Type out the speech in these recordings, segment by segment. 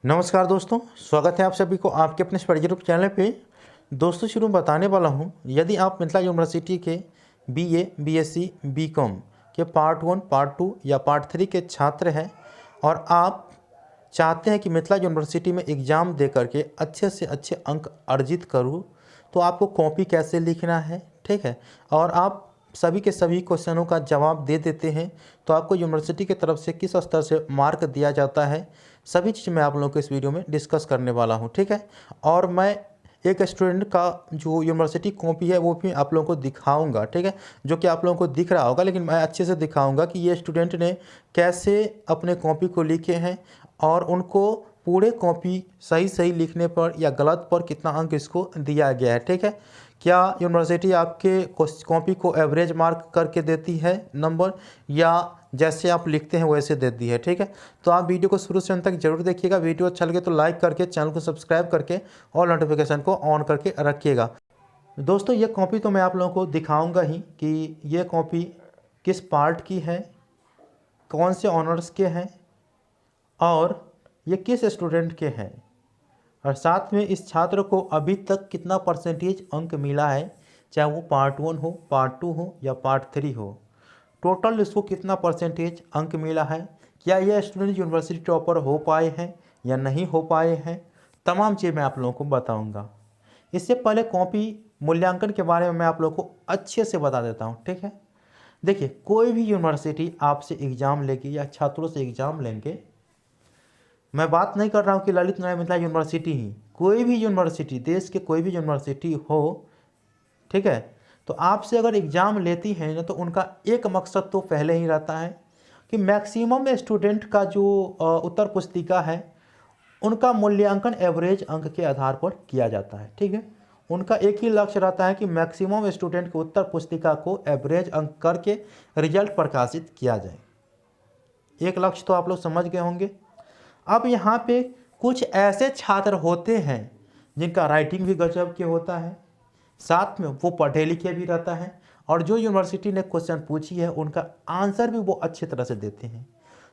नमस्कार दोस्तों, स्वागत है आप सभी को आपके अपने स्टडी ग्रुप चैनल पे। दोस्तों शुरू में बताने वाला हूँ, यदि आप मिथिला यूनिवर्सिटी के बीए, बीएससी, बीकॉम के पार्ट 1, पार्ट 2 या पार्ट 3 के छात्र हैं और आप चाहते हैं कि मिथिला यूनिवर्सिटी में एग्ज़ाम दे करके अच्छे से अच्छे अंक अर्जित करूँ, तो आपको कॉपी कैसे लिखना है, ठीक है, और आप सभी के सभी क्वेश्चनों का जवाब दे देते हैं तो आपको यूनिवर्सिटी की तरफ से किस स्तर से मार्क दिया जाता है, सभी चीज़ मैं आप लोगों को इस वीडियो में डिस्कस करने वाला हूं, ठीक है। और मैं एक स्टूडेंट का जो यूनिवर्सिटी कॉपी है वो भी आप लोगों को दिखाऊंगा, ठीक है, जो कि आप लोगों को दिख रहा होगा, लेकिन मैं अच्छे से दिखाऊंगा कि ये स्टूडेंट ने कैसे अपने कॉपी को लिखे हैं और उनको पूरे कॉपी सही सही लिखने पर या गलत पर कितना अंक इसको दिया गया है, ठीक है। क्या यूनिवर्सिटी आपके कॉपी को एवरेज मार्क करके देती है नंबर, या जैसे आप लिखते हैं वैसे देती है, ठीक है। तो आप वीडियो को शुरू से अंत तक जरूर देखिएगा। वीडियो अच्छा लगे तो लाइक करके चैनल को सब्सक्राइब करके और नोटिफिकेशन को ऑन करके रखिएगा। दोस्तों ये कॉपी तो मैं आप लोगों को दिखाऊंगा ही कि ये कॉपी किस पार्ट की है, कौन से ऑनर्स के हैं और ये किस स्टूडेंट के हैं, और साथ में इस छात्र को अभी तक कितना परसेंटेज अंक मिला है, चाहे वो पार्ट 1 हो, पार्ट 2 हो या पार्ट 3 हो, टोटल इसको कितना परसेंटेज अंक मिला है, क्या यह स्टूडेंट यूनिवर्सिटी टॉपर हो पाए हैं या नहीं हो पाए हैं, तमाम चीज़ मैं आप लोगों को बताऊंगा। इससे पहले कॉपी मूल्यांकन के बारे में मैं आप लोगों को अच्छे से बता देता हूं, ठीक है। देखिए, कोई भी यूनिवर्सिटी आपसे एग्ज़ाम लेगी या छात्रों से एग्ज़ाम लेंगे, मैं बात नहीं कर रहा हूँ कि ललित नारायण मिथिला यूनिवर्सिटी ही, कोई भी यूनिवर्सिटी, देश के कोई भी यूनिवर्सिटी हो, ठीक है, तो आपसे अगर एग्ज़ाम लेती है ना तो उनका एक मकसद तो पहले ही रहता है कि मैक्सिमम स्टूडेंट का जो उत्तर पुस्तिका है उनका मूल्यांकन एवरेज अंक के आधार पर किया जाता है, ठीक है। उनका एक ही लक्ष्य रहता है कि मैक्सिमम स्टूडेंट के उत्तर पुस्तिका को एवरेज अंक करके रिजल्ट प्रकाशित किया जाए। एक लक्ष्य तो आप लोग समझ गए होंगे। अब यहाँ पे कुछ ऐसे छात्र होते हैं जिनका राइटिंग भी गजब के होता है, साथ में वो पढ़े लिखे भी रहता है, और जो यूनिवर्सिटी ने क्वेश्चन पूछी है उनका आंसर भी वो अच्छी तरह से देते हैं,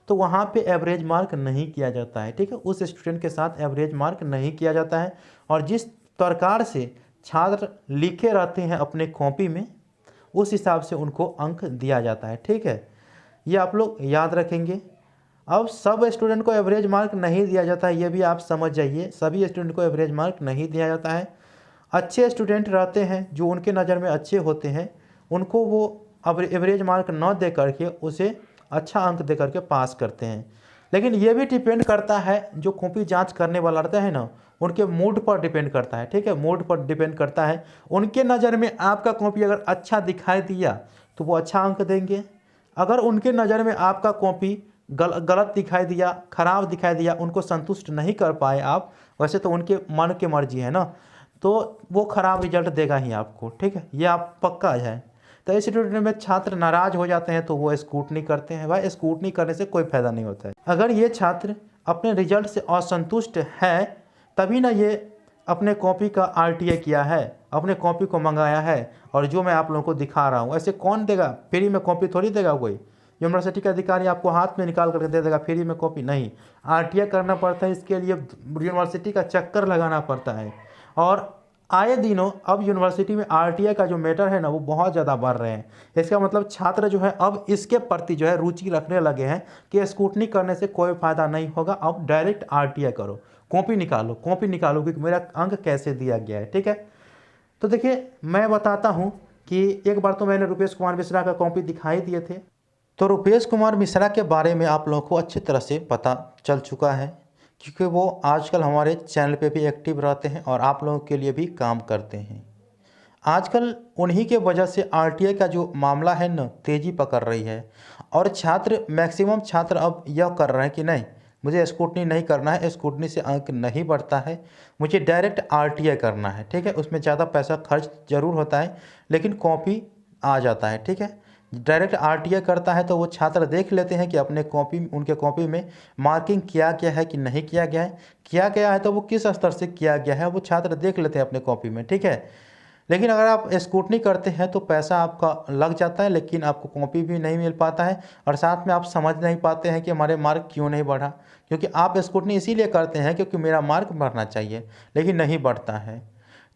तो वहाँ पे एवरेज मार्क नहीं किया जाता है, ठीक है। उस स्टूडेंट के साथ एवरेज मार्क नहीं किया जाता है, और जिस प्रकार से छात्र लिखे रहते हैं अपने कॉपी में उस हिसाब से उनको अंक दिया जाता है, ठीक है। ये आप लोग याद रखेंगे। अब सब स्टूडेंट को एवरेज मार्क नहीं दिया जाता है, ये भी आप समझ जाइए, सभी स्टूडेंट को एवरेज मार्क नहीं दिया जाता है। अच्छे स्टूडेंट रहते हैं जो उनके नज़र में अच्छे होते हैं, उनको वो अब एवरेज मार्क न दे करके उसे अच्छा अंक दे करके पास करते हैं। लेकिन ये भी डिपेंड करता है, जो कॉपी जांच करने वाला रहता है ना, उनके मूड पर डिपेंड करता है, ठीक है, मूड पर डिपेंड करता है। उनके नज़र में आपका कॉपी अगर अच्छा दिखाई दिया तो वो अच्छा अंक देंगे। अगर उनके नज़र में आपका कॉपी गलत दिखाई दिया, खराब दिखाई दिया, उनको संतुष्ट नहीं कर पाए आप, वैसे तो उनके मन की मर्जी है ना, तो वो खराब रिजल्ट देगा ही आपको, ठीक है, ये आप पक्का है। तो इस स्टूडेंट में छात्र नाराज हो जाते हैं तो वो स्क्रूटनी करते हैं। भाई स्क्रूटनी करने से कोई फायदा नहीं होता है। अगर ये छात्र अपने रिजल्ट से असंतुष्ट है तभी ना ये अपने कॉपी का आरटीए किया है, अपने कॉपी को मंगाया है, और जो मैं आप लोगों को दिखा रहा हूँ, ऐसे कौन देगा? फ्री में कॉपी थोड़ी देगा कोई। यूनिवर्सिटी का अधिकारी आपको हाथ में निकाल करके दे देगा फ्री में कॉपी? नहीं, आरटीए करना पड़ता है, इसके लिए यूनिवर्सिटी का चक्कर लगाना पड़ता है। और आए दिनों अब यूनिवर्सिटी में आरटीए का जो मैटर है ना वो बहुत ज़्यादा बढ़ रहे हैं। इसका मतलब छात्र जो है अब इसके प्रति जो है रुचि रखने लगे हैं कि स्क्रूटनी करने से कोई फ़ायदा नहीं होगा, अब डायरेक्ट आरटीए करो, कॉपी निकालो, कॉपी निकालो कि मेरा अंक कैसे दिया गया है, ठीक है। तो देखिए, मैं बताता हूँ कि एक बार तो मैंने रुपेश कुमार मिश्रा का कॉपी दिखाई दिए थे, तो रुपेश कुमार मिश्रा के बारे में आप लोगों को अच्छी तरह से पता चल चुका है, क्योंकि वो आजकल हमारे चैनल पे भी एक्टिव रहते हैं और आप लोगों के लिए भी काम करते हैं। आजकल उन्हीं के वजह से आरटीए का जो मामला है ना तेज़ी पकड़ रही है, और छात्र मैक्सिमम छात्र अब यह कर रहे हैं कि नहीं, मुझे स्क्रूटनी नहीं करना है, स्क्रूटनी से अंक नहीं बढ़ता है, मुझे डायरेक्ट आरटीए करना है, ठीक है। उसमें ज़्यादा पैसा खर्च जरूर होता है लेकिन कॉपी आ जाता है, ठीक है। डायरेक्ट आरटीए करता है तो वो छात्र देख लेते हैं कि अपने कॉपी, उनके कॉपी में मार्किंग किया गया है कि नहीं किया गया है, किया गया है तो वो किस स्तर से किया गया है वो छात्र देख लेते हैं अपने कॉपी में, ठीक है। लेकिन अगर आप स्क्रूटनी करते हैं तो पैसा आपका लग जाता है, लेकिन आपको कॉपी भी नहीं मिल पाता है, और साथ में आप समझ नहीं पाते हैं कि हमारे मार्क क्यों नहीं बढ़ा, क्योंकि आप स्क्रूटनी इसीलिए करते हैं क्योंकि मेरा मार्क बढ़ना चाहिए, लेकिन नहीं बढ़ता है।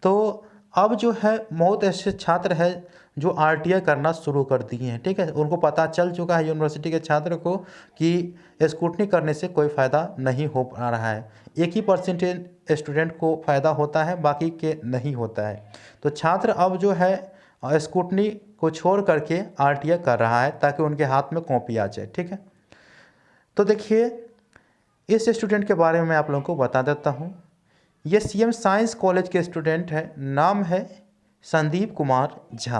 तो अब जो है बहुत ऐसे छात्र हैं जो RTI करना शुरू कर दिए हैं, ठीक है। उनको पता चल चुका है यूनिवर्सिटी के छात्र को कि स्क्रूटनी करने से कोई फ़ायदा नहीं हो पा रहा है। 1% स्टूडेंट को फ़ायदा होता है, बाकी के नहीं होता है। तो छात्र अब जो है स्क्रूटनी को छोड़ करके RTI कर रहा है ताकि उनके हाथ में कॉपी आ जाए, ठीक है। तो देखिए इस स्टूडेंट के बारे में मैं आप लोगों को बता देता हूँ। ये CM साइंस कॉलेज के स्टूडेंट है, नाम है संदीप कुमार झा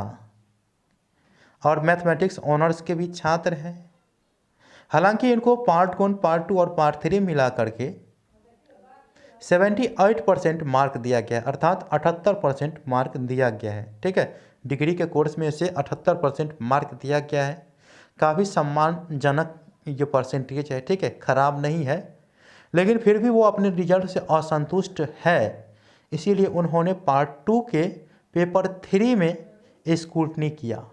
और मैथमेटिक्स ऑनर्स के भी छात्र हैं। हालांकि इनको पार्ट 1, पार्ट 2 और पार्ट 3 मिला करके 78% मार्क दिया गया है, अर्थात 78% मार्क दिया गया है, ठीक है। डिग्री के कोर्स में से 78% मार्क दिया गया है। काफ़ी सम्मानजनक ये परसेंटेज है, ठीक है, ख़राब नहीं है। लेकिन फिर भी वो अपने रिजल्ट से असंतुष्ट है, इसीलिए उन्होंने पार्ट 2 के पेपर 3 में स्क्रूटनी किया।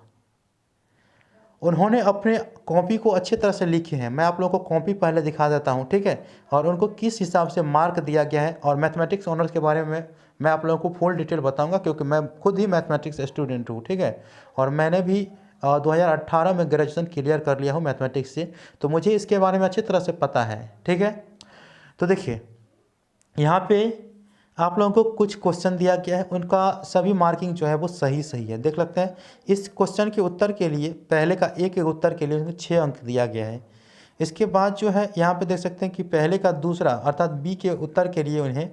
उन्होंने अपने कॉपी को अच्छी तरह से लिखे हैं। मैं आप लोगों को कॉपी पहले दिखा देता हूं, ठीक है, और उनको किस हिसाब से मार्क दिया गया है। और मैथमेटिक्स ऑनर्स के बारे में मैं आप लोगों को फुल डिटेल बताऊंगा क्योंकि मैं खुद ही मैथमेटिक्स स्टूडेंट हूँ, ठीक है। और मैंने भी 2018 में ग्रेजुएशन क्लियर कर लिया हूँ मैथमेटिक्स से, तो मुझे इसके बारे में अच्छी तरह से पता है, ठीक है। तो देखिए यहाँ पे आप लोगों को कुछ क्वेश्चन दिया गया है, उनका सभी मार्किंग जो है वो सही है। देख लगते हैं इस क्वेश्चन के उत्तर के लिए पहले का एक उत्तर के लिए उनको 6 अंक दिया गया है। इसके बाद जो है यहाँ पे देख सकते हैं कि पहले का दूसरा अर्थात बी के उत्तर के लिए उन्हें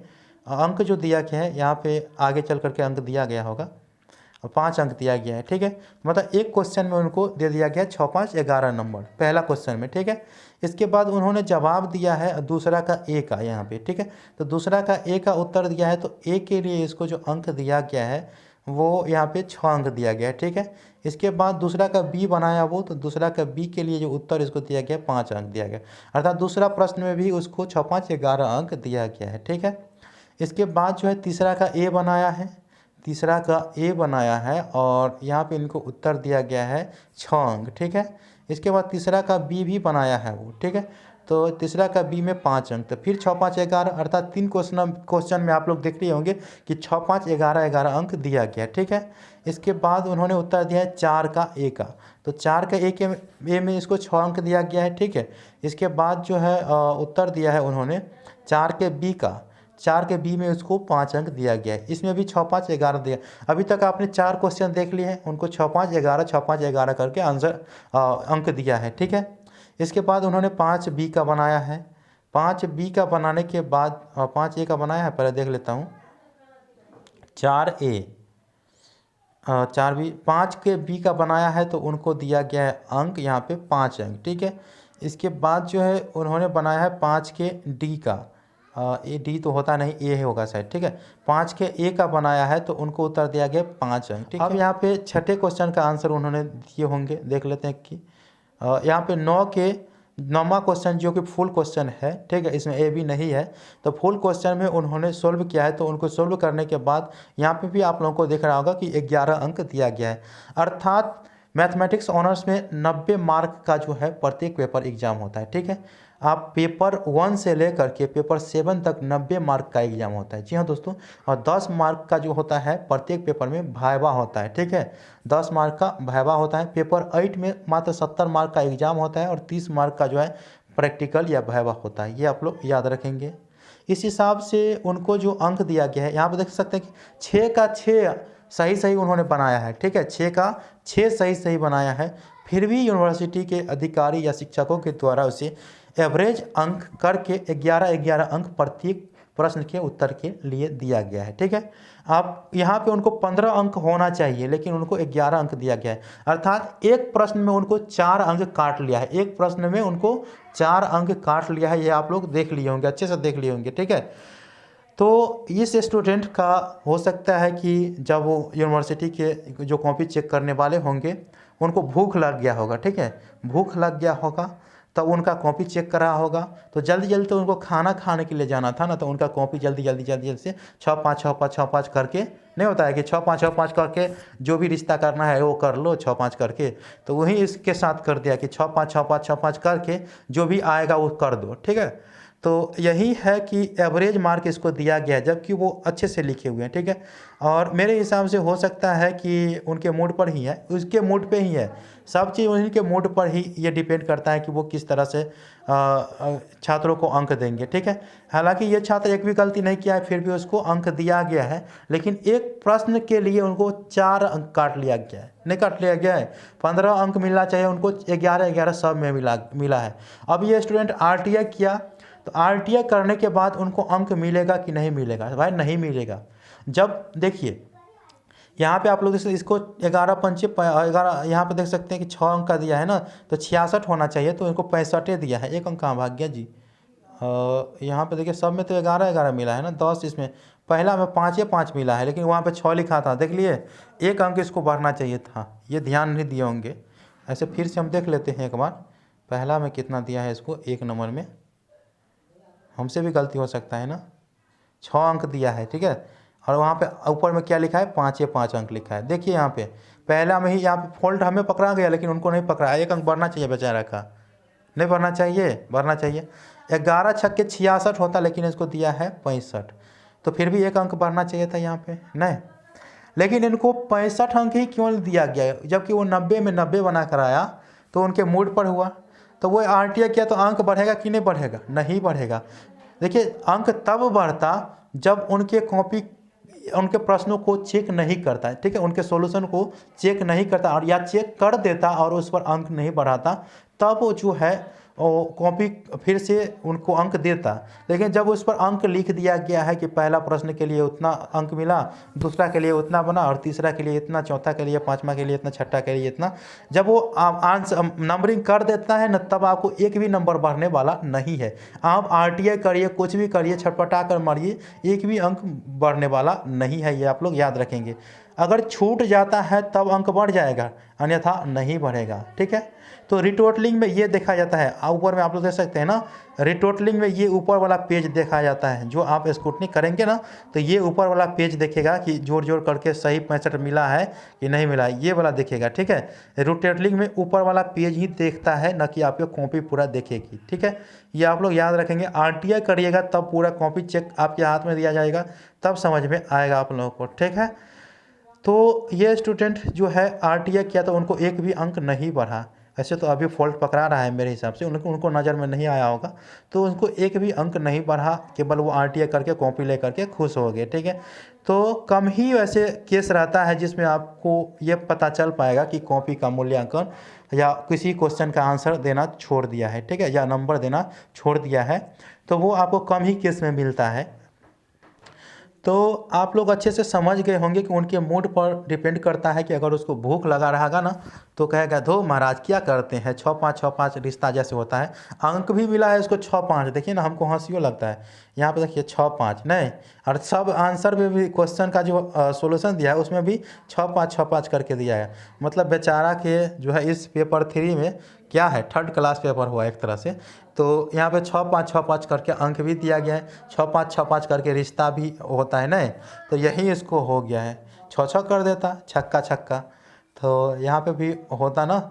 अंक जो दिया गया है, यहाँ पे आगे चल करके अंक दिया गया होगा और 5 अंक दिया गया है, ठीक है। मतलब एक क्वेश्चन में उनको दे दिया गया 6, 5, 11 नंबर पहला क्वेश्चन में, ठीक है। इसके बाद उन्होंने जवाब दिया है दूसरा का ए का यहाँ पे, ठीक है। तो दूसरा का ए का उत्तर दिया है, तो ए के लिए इसको जो अंक दिया गया है वो यहाँ पे 6 अंक दिया गया है, ठीक है। इसके बाद दूसरा का बी बनाया वो, तो दूसरा का बी के लिए जो उत्तर इसको दिया गया 5 अंक दिया गया, अर्थात दूसरा प्रश्न में भी उसको 6, 5, 11 अंक दिया गया है, ठीक है। इसके बाद जो है तीसरा का ए बनाया है और यहाँ पे इनको उत्तर दिया गया है 6 अंक, ठीक है। इसके बाद तीसरा का बी भी बनाया है वो, ठीक है। तो तीसरा का बी में 5 अंक, तो फिर 6, 5, 11 अर्थात 3 क्वेश्चन में आप लोग देख लिए होंगे कि 6, 5, 11 अंक दिया गया, ठीक है। इसके बाद उन्होंने उत्तर दिया है 4 का ए का, तो 4 का ए में इसको 6 अंक दिया गया है, ठीक है। इसके बाद जो है उत्तर दिया है उन्होंने 4 के बी में उसको 5 अंक दिया गया है। इसमें भी 6, 5, 11 दिया। अभी तक आपने 4 क्वेश्चन देख लिए हैं, उनको 6, 5, 11 करके आंसर अंक दिया है, ठीक है। इसके बाद उन्होंने 5 बी का बनाया है। 5 बी का बनाने के बाद 5 ए का बनाया है, पहले देख लेता हूँ। 4 ए 4 बी 5 के बी का बनाया है, तो उनको दिया गया है अंक यहाँ पे 5 अंक, ठीक है। इसके बाद जो है उन्होंने बनाया है 5 के डी का, ए डी तो होता नहीं, ए होगा शायद, ठीक है। 5 के ए का बनाया है, तो उनको उत्तर दिया गया 5 अंक, ठीक है। अब यहाँ पे छठे क्वेश्चन का आंसर उन्होंने दिए होंगे, देख लेते हैं कि यहाँ पे 9वां क्वेश्चन जो कि फुल क्वेश्चन है, ठीक है, इसमें ए भी नहीं है, तो फुल क्वेश्चन में उन्होंने सोल्व किया है। तो उनको सोल्व करने के बाद यहाँ पे भी आप लोगों को दिख रहा होगा कि 11 अंक दिया गया है। अर्थात मैथमेटिक्स ऑनर्स में 90 मार्क का जो है प्रत्येक पेपर एग्जाम होता है, ठीक है। आप पेपर 1 से लेकर के पेपर 7 तक 90 मार्क का एग्जाम होता है, जी हाँ दोस्तों। और 10 मार्क का जो होता है प्रत्येक पेपर में वाइवा होता है, ठीक है। 10 मार्क का वाइवा होता है। पेपर 8 में मात्र 70 मार्क का एग्जाम होता है और 30 मार्क का जो है प्रैक्टिकल या वाइवा होता है, ये आप लोग याद रखेंगे। इस हिसाब से उनको जो अंक दिया गया है, यहाँ पर देख सकते हैं कि 6 का 6 सही उन्होंने बनाया है, ठीक है। 6 का 6 सही बनाया है। फिर भी यूनिवर्सिटी के अधिकारी या शिक्षकों के द्वारा उसे एवरेज अंक करके 11 अंक प्रत्येक प्रश्न के उत्तर के लिए दिया गया है, ठीक है। आप यहाँ पे उनको 15 अंक होना चाहिए, लेकिन उनको 11 अंक दिया गया है। अर्थात एक प्रश्न में उनको 4 अंक काट लिया है, एक प्रश्न में उनको 4 अंक काट लिया है। ये आप लोग देख लिए होंगे, अच्छे से देख लिए होंगे, ठीक है। तो इस स्टूडेंट का हो सकता है कि जब वो यूनिवर्सिटी के जो कॉपी चेक करने वाले होंगे उनको भूख लग गया होगा, ठीक है, भूख लग गया होगा, तब उनका कॉपी चेक करा होगा। तो जल्दी तो उनको खाना खाने के लिए जाना था ना, तो उनका कॉपी जल्दी से 6-5 करके नहीं होता है कि 6-5 करके जो भी रिश्ता करना है वो कर लो 6-5 करके, तो वही इसके साथ कर दिया कि 6-5 करके जो भी आएगा वो कर दो, ठीक है। तो यही है कि एवरेज मार्क इसको दिया गया है, जबकि वो अच्छे से लिखे हुए हैं, ठीक है। और मेरे हिसाब से हो सकता है कि उनके मूड पर ही है, उसके मूड पे ही है, सब चीज़ उन्हीं के मूड पर ही ये डिपेंड करता है कि वो किस तरह से छात्रों को अंक देंगे, ठीक है। हालांकि ये छात्र एक भी गलती नहीं किया है, फिर भी उसको अंक दिया गया है, लेकिन एक प्रश्न के लिए उनको 4 अंक काट लिया गया है, नहीं काट लिया गया है, 15 अंक मिलना चाहिए उनको, 11 सब में मिला है। अब ये स्टूडेंट RTI किया, तो RTI करने के बाद उनको अंक मिलेगा कि नहीं मिलेगा? भाई नहीं मिलेगा। जब देखिए यहाँ पे आप लोग इसको 11 पंचे 11, यहाँ पे देख सकते हैं कि 6 अंक का दिया है ना, तो 66 होना चाहिए, तो इनको 65 दिया है, 1 अंक कहाँ भाग गया जी। यहाँ पे देखिए सब में तो 11 मिला है ना, 10 इसमें, पहला में 5 मिला है, लेकिन वहाँ पे 6 लिखा था, देख लिए, 1 अंक इसको बढ़ना चाहिए था, ये ध्यान नहीं दिए होंगे। ऐसे फिर से हम देख लेते हैं एक बार, पहला में कितना दिया है इसको, 1 नंबर में, हमसे भी गलती हो सकता है ना, 6 अंक दिया है, ठीक है। और वहाँ पे ऊपर में क्या लिखा है, 5 अंक लिखा है। देखिए यहाँ पे पहला में ही यहाँ पे फॉल्ट हमें पकड़ा गया, लेकिन उनको नहीं पकड़ा, 1 अंक बढ़ना चाहिए बेचारा का, नहीं बढ़ना चाहिए, बढ़ना चाहिए। 11 छक्के 66 होता, लेकिन इसको दिया है 65, तो फिर भी 1 अंक बढ़ना चाहिए था यहाँ पे, नहीं। लेकिन इनको 65 अंक ही क्यों दिया गया, जबकि वो 90 में 90 बना कर आया, तो उनके मूड पर हुआ, तो वो RTI किया, तो अंक बढ़ेगा कि नहीं बढ़ेगा? नहीं बढ़ेगा। देखिए अंक तब बढ़ता जब उनके कॉपी, उनके प्रश्नों को चेक नहीं करता है, ठीक है, उनके सॉल्यूशन को चेक नहीं करता, और या चेक कर देता और उस पर अंक नहीं बढ़ाता, तब वो जो है कॉपी फिर से उनको अंक देता। लेकिन जब उस पर अंक लिख दिया गया है कि पहला प्रश्न के लिए उतना अंक मिला, दूसरा के लिए उतना बना, और तीसरा के लिए इतना, चौथा के लिए, पांचवा के लिए इतना, छठा के लिए इतना, जब वो आंसर नंबरिंग कर देता है ना, तब आपको एक भी नंबर बढ़ने वाला नहीं है। आप RTI करिए, कुछ भी करिए, छटपटा कर मारिए, एक भी अंक बढ़ने वाला नहीं है, ये आप लोग याद रखेंगे। अगर छूट जाता है तब अंक बढ़ जाएगा, अन्यथा नहीं बढ़ेगा, ठीक है। तो रिटोटलिंग में ये देखा जाता है, ऊपर में आप लोग देख सकते हैं ना, रिटोटलिंग में ये ऊपर वाला पेज देखा जाता है, जो आप स्क्रूटनी करेंगे ना, तो ये ऊपर वाला पेज देखेगा कि जोड़ जोड़ करके सही 65 मिला है कि नहीं मिला है, ये वाला देखेगा, ठीक है। रिटोटलिंग में ऊपर वाला पेज ही देखता है, न कि आपकी कॉपी पूरा देखेगी, ठीक है। ये आप लोग याद रखेंगे, RTI करिएगा तब पूरा कॉपी चेक आपके हाथ में दिया जाएगा, तब समझ में आएगा आप लोगों को, ठीक है। तो ये स्टूडेंट जो है RTI किया, तो उनको एक भी अंक नहीं बढ़ा। ऐसे तो अभी फॉल्ट पकड़ा रहा है मेरे हिसाब से, उनको नज़र में नहीं आया होगा, तो उनको एक भी अंक नहीं बढ़ा, केवल वो RTI करके कॉपी ले करके खुश हो गए, ठीक है। तो कम ही वैसे केस रहता है जिसमें आपको ये पता चल पाएगा कि कॉपी का मूल्यांकन या किसी क्वेश्चन का आंसर देना छोड़ दिया है, ठीक है, या नंबर देना छोड़ दिया है, तो वो आपको कम ही केस में मिलता है। तो आप लोग अच्छे से समझ गए होंगे कि उनके मूड पर डिपेंड करता है कि अगर उसको भूख लगा रहेगा ना, तो कहेगा धो महाराज क्या करते हैं, 6-5 रिश्ता जैसे होता है। अंक भी मिला है उसको 6-5, देखिए ना, हमको हंसियों लगता है, यहाँ पे देखिए 6-5 नहीं, और सब आंसर में भी क्वेश्चन का जो सॉल्यूशन दिया है उसमें भी 6-5 करके दिया है। मतलब बेचारा के जो है इस पेपर 3 में क्या है, 3rd क्लास पेपर हुआ एक तरह से। तो यहाँ पे 6-5 करके अंक भी दिया गया है, 6-5 करके रिश्ता भी होता है ना, तो यही इसको हो गया है, 6 कर देता, छक्का छक्का, तो यहाँ पे भी होता ना,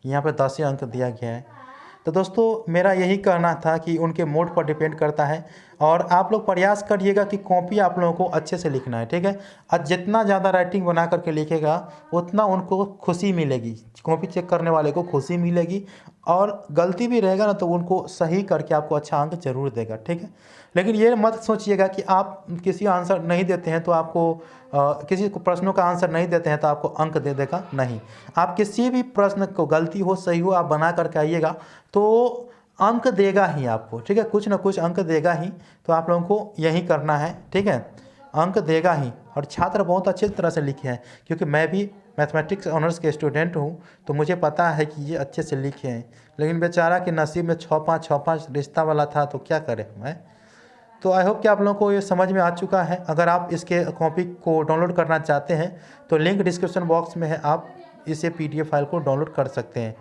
यहाँ पे 10 ही अंक दिया गया है। तो दोस्तों मेरा यही कहना था कि उनके मूड पर डिपेंड करता है, और आप लोग प्रयास करिएगा कि कॉपी आप लोगों को अच्छे से लिखना है, ठीक है। और जितना ज़्यादा राइटिंग बना करके लिखेगा उतना उनको खुशी मिलेगी, कॉपी चेक करने वाले को खुशी मिलेगी, और गलती भी रहेगा ना तो उनको सही करके आपको अच्छा अंक जरूर देगा, ठीक है। लेकिन ये मत सोचिएगा कि आप किसी आंसर नहीं देते हैं तो आपको किसी प्रश्नों का आंसर नहीं देते हैं तो आपको अंक दे देगा, नहीं। आप किसी भी प्रश्न को, गलती हो सही हो, आप बना करके आइएगा तो अंक देगा ही आपको, ठीक है, कुछ ना कुछ अंक देगा ही। तो आप लोगों को यही करना है, ठीक है, अंक देगा ही। और छात्र बहुत अच्छी तरह से लिखे हैं, क्योंकि मैं भी मैथमेटिक्स ऑनर्स के स्टूडेंट हूँ, तो मुझे पता है कि ये अच्छे से लिखे हैं। लेकिन बेचारा के नसीब में 6-5 रिश्ता वाला था, तो क्या करें मैं। तो आई होप कि आप लोगों को ये समझ में आ चुका है। अगर आप इसके कॉपी को डाउनलोड करना चाहते हैं तो लिंक डिस्क्रिप्शन बॉक्स में है, आप इसे PDF फाइल को डाउनलोड कर सकते हैं।